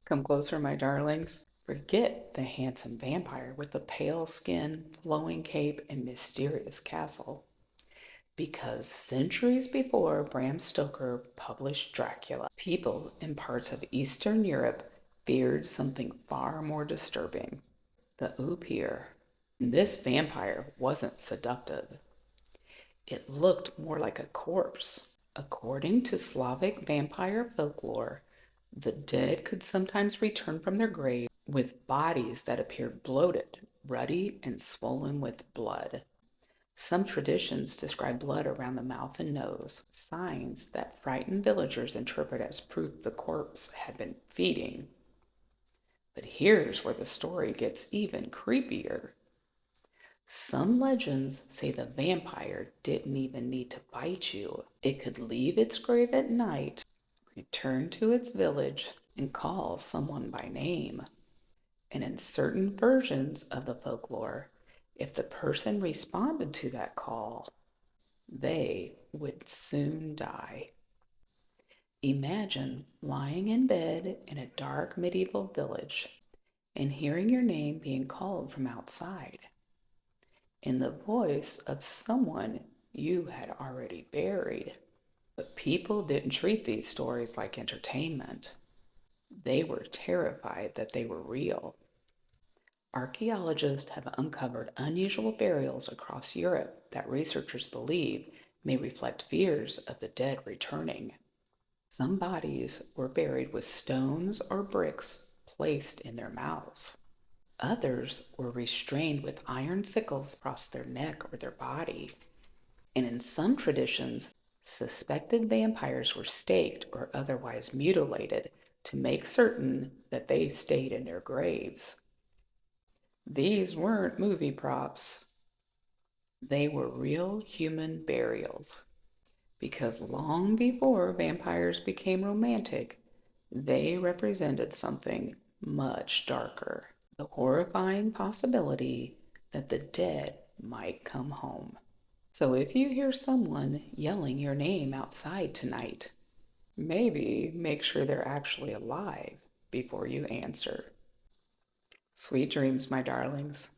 Come closer, my darlings. Forget the handsome vampire with the pale skin, flowing cape, and mysterious castle. Because centuries before Bram Stoker published Dracula, people in parts of Eastern Europe feared something far more disturbing: the oupir. This vampire wasn't seductive. It looked more like a corpse. According to Slavic vampire folklore, the dead could sometimes return from their grave with bodies that appeared bloated, ruddy, and swollen with blood. Some traditions describe blood around the mouth and nose, signs that frightened villagers interpret as proof the corpse had been feeding. But here's where the story gets even creepier. Some legends say the vampire didn't even need to bite you. It could leave its grave at night, return to its village, and call someone by name. And in certain versions of the folklore, if the person responded to that call, they would soon die. Imagine lying in bed in a dark medieval village and hearing your name being called from outside in the voice of someone you had already buried. But people didn't treat these stories like entertainment. They were terrified that they were real. Archaeologists have uncovered unusual burials across Europe that researchers believe may reflect fears of the dead returning. Some bodies were buried with stones or bricks placed in their mouths. Others were restrained with iron sickles across their neck or their body. And in some traditions, suspected vampires were staked or otherwise mutilated to make certain that they stayed in their graves. These weren't movie props, they were real human burials. Because long before vampires became romantic, they represented something much darker: the horrifying possibility that the dead might come home. So if you hear someone yelling your name outside tonight, maybe make sure they're actually alive before you answer. Sweet dreams, my darlings.